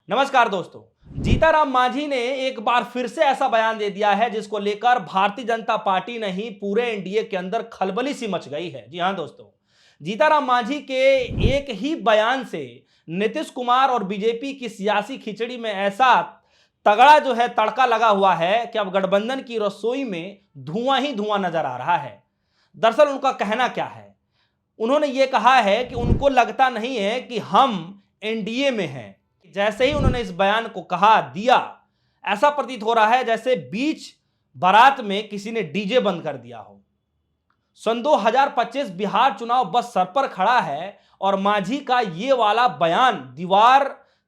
नमस्कार दोस्तों। जीताराम मांझी ने एक बार फिर से ऐसा बयान दे दिया है जिसको लेकर भारतीय जनता पार्टी नहीं पूरे एनडीए के अंदर खलबली सी मच गई है। जी हां दोस्तों, जीताराम मांझी के एक ही बयान से नीतीश कुमार और बीजेपी की सियासी खिचड़ी में ऐसा तगड़ा तड़का लगा हुआ है कि अब गठबंधन की रसोई में धुआं ही धुआं नजर आ रहा है। दरअसल उनका कहना क्या है? उन्होंने ये कहा है कि उनको लगता नहीं है कि हम एनडीए में हैं। जैसे ही उन्होंने इस बयान को कहा दिया, ऐसा प्रतीत हो रहा है जैसे बीच बारात में किसी ने डीजे बंद कर दिया हो। सन 2025 बिहार चुनाव बस सर पर खड़ा है और मांझी का ये वाला बयान दीवार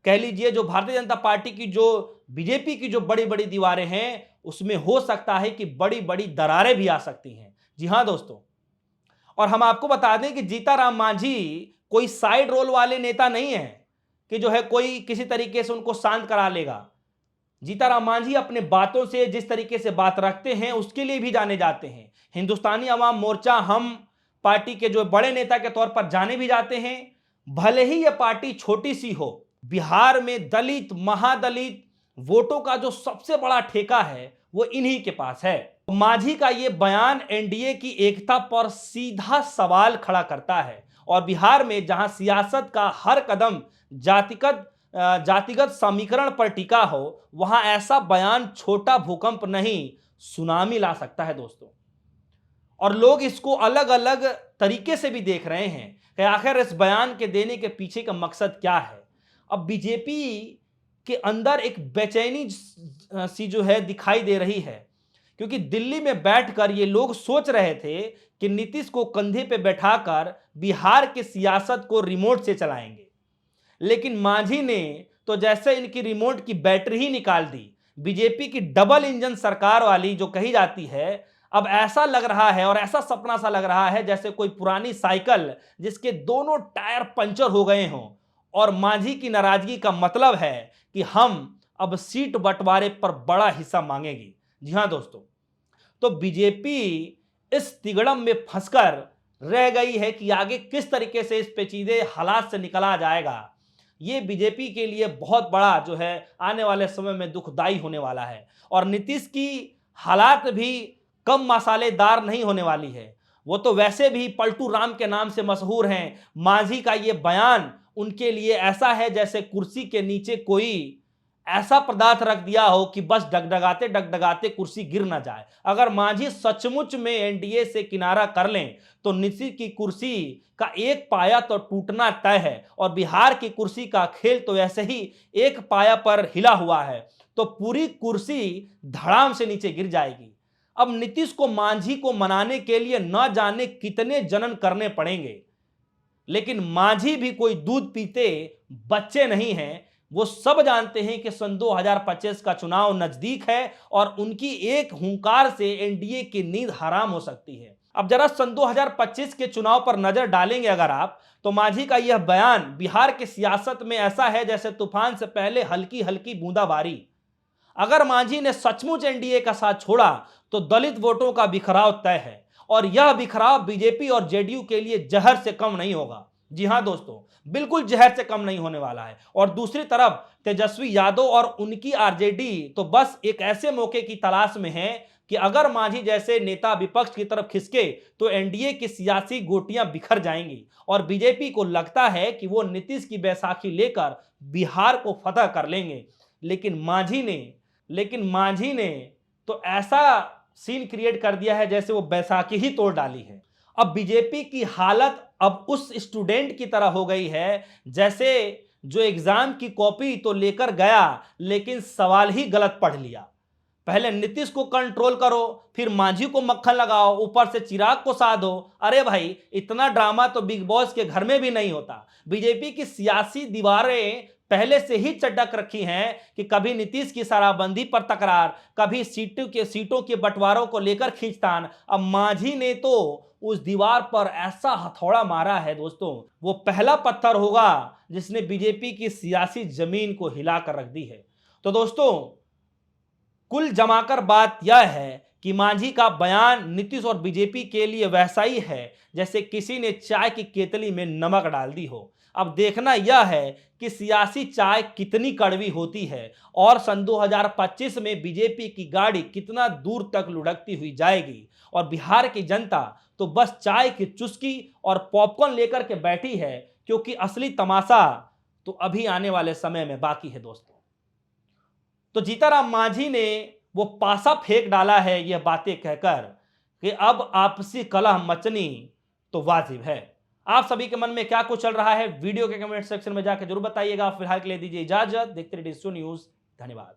कह लीजिए, जो भारतीय जनता पार्टी की, जो बीजेपी की जो बड़ी बड़ी दीवारें हैं, उसमें हो सकता है कि बड़ी बड़ी दरारें भी आ सकती हैं। जी हां दोस्तों, और हम आपको बता दें कि जीताराम मांझी कोई साइड रोल वाले नेता नहीं है कि कोई किसी तरीके से उनको शांत करा लेगा। जीताराम मांझी अपने बातों से, जिस तरीके से बात रखते हैं, उसके लिए भी जाने जाते हैं। हिंदुस्तानी अवाम मोर्चा हम पार्टी के जो बड़े नेता के तौर पर जाने भी जाते हैं। भले ही यह पार्टी छोटी सी हो, बिहार में दलित महादलित वोटों का जो सबसे बड़ा ठेका है वो इन्हीं के पास है। मांझी का ये बयान एनडीए की एकता पर सीधा सवाल खड़ा करता है और बिहार में जहां सियासत का हर कदम जातिगत समीकरण पर टिका हो, वहां ऐसा बयान छोटा भूकंप नहीं, सुनामी ला सकता है दोस्तों। और लोग इसको अलग अलग तरीके से भी देख रहे हैं कि आखिर इस बयान के देने के पीछे का मकसद क्या है। अब बीजेपी के अंदर एक बेचैनी सी दिखाई दे रही है, क्योंकि दिल्ली में बैठकर ये लोग सोच रहे थे कि नीतीश को कंधे पे बैठाकर बिहार की सियासत को रिमोट से चलाएंगे, लेकिन मांझी ने तो जैसे इनकी रिमोट की बैटरी ही निकाल दी। बीजेपी की डबल इंजन सरकार वाली जो कही जाती है, अब ऐसा लग रहा है और ऐसा सपना सा लग रहा है जैसे कोई पुरानी साइकिल जिसके दोनों टायर पंचर हो गए हों। और मांझी की नाराजगी का मतलब है कि हम अब सीट बंटवारे पर बड़ा हिस्सा मांगेगी। जी हां दोस्तों, तो बीजेपी इस तिगड़म में फंसकर रह गई है कि आगे किस तरीके से इस पेचीदे हालात से निकला जाएगा। ये बीजेपी के लिए बहुत बड़ा आने वाले समय में दुखदाई होने वाला है। और नीतीश की हालात भी कम मसालेदार नहीं होने वाली है। वो तो वैसे भी पलटू राम के नाम से मशहूर हैं। मांझी का ये बयान उनके लिए ऐसा है जैसे कुर्सी के नीचे कोई ऐसा पदार्थ रख दिया हो कि बस डगडगाते डगडगाते कुर्सी गिर ना जाए। अगर मांझी सचमुच में एनडीए से किनारा कर लें तो नीतीश की कुर्सी का एक पाया तो टूटना तय है। और बिहार की कुर्सी का खेल तो ऐसे ही एक पाया पर हिला हुआ है तो पूरी कुर्सी धड़ाम से नीचे गिर जाएगी। अब नीतीश को मांझी को मनाने के लिए न जाने कितने जनन करने पड़ेंगे, लेकिन मांझी भी कोई दूध पीते बच्चे नहीं हैं। वो सब जानते हैं कि सन 2025 का चुनाव नजदीक है और उनकी एक हुंकार से एनडीए की नींद हराम हो सकती है। अब जरा सन 2025 के चुनाव पर नजर डालेंगे अगर आप, तो मांझी का यह बयान बिहार की सियासत में ऐसा है जैसे तूफान से पहले हल्की हल्की बूंदाबारी। अगर मांझी ने सचमुच एनडीए का साथ छोड़ा तो दलित वोटों का बिखराव तय है और यह बिखराव बीजेपी और जेडीयू के लिए जहर से कम नहीं होगा। जी हां दोस्तों, बिल्कुल जहर से कम नहीं होने वाला है। और दूसरी तरफ तेजस्वी यादव और उनकी आरजेडी तो बस एक ऐसे मौके की तलाश में है कि अगर मांझी जैसे नेता विपक्ष की तरफ खिसके तो एनडीए की सियासी गोटियां बिखर जाएंगी और बीजेपी को लगता है कि वो नीतीश की बैसाखी लेकर बिहार को फतह कर लेंगे। लेकिन मांझी ने तो ऐसा सीन क्रिएट कर दिया है जैसे वो बैसाखी ही तोड़ डाली है। अब बीजेपी की हालत अब उस स्टूडेंट की तरह हो गई है जैसे जो एग्जाम की कॉपी तो लेकर गया लेकिन सवाल ही गलत पढ़ लिया। पहले नीतीश को कंट्रोल करो, फिर मांझी को मक्खन लगाओ, ऊपर से चिराग को साधो। अरे भाई, इतना ड्रामा तो बिग बॉस के घर में भी नहीं होता। बीजेपी की सियासी दीवारें पहले से ही चटक रखी हैं कि कभी नीतीश की शराबबंदी पर तकरार, कभी सीटों के बंटवारों को लेकर खींचतान। अब मांझी ने तो उस दीवार पर ऐसा हथौड़ा मारा है दोस्तों, वो पहला पत्थर होगा जिसने बीजेपी की सियासी जमीन को हिलाकर रख दी है। तो दोस्तों, कुल जमाकर बात यह है कि मांझी का बयान नीतीश और बीजेपी के लिए वैसा ही है जैसे किसी ने चाय की केतली में नमक डाल दी हो। अब देखना यह है कि सियासी चाय कितनी कड़वी होती है और सन 2025 में बीजेपी की गाड़ी कितना दूर तक लुढ़कती हुई जाएगी। और बिहार की जनता तो बस चाय की चुस्की और पॉपकॉर्न लेकर के बैठी है, क्योंकि असली तमाशा तो अभी आने वाले समय में बाकी है दोस्तों। तो जीताराम मांझी ने वो पासा फेंक डाला है यह बातें कहकर कि अब आपसी कलह मचनी तो वाजिब है। आप सभी के मन में क्या कुछ चल रहा है वीडियो के कमेंट सेक्शन में जाकर जरूर बताइएगा। फिलहाल के लिए दीजिए इजाजत, देखते रहिए DSO न्यूज। धन्यवाद।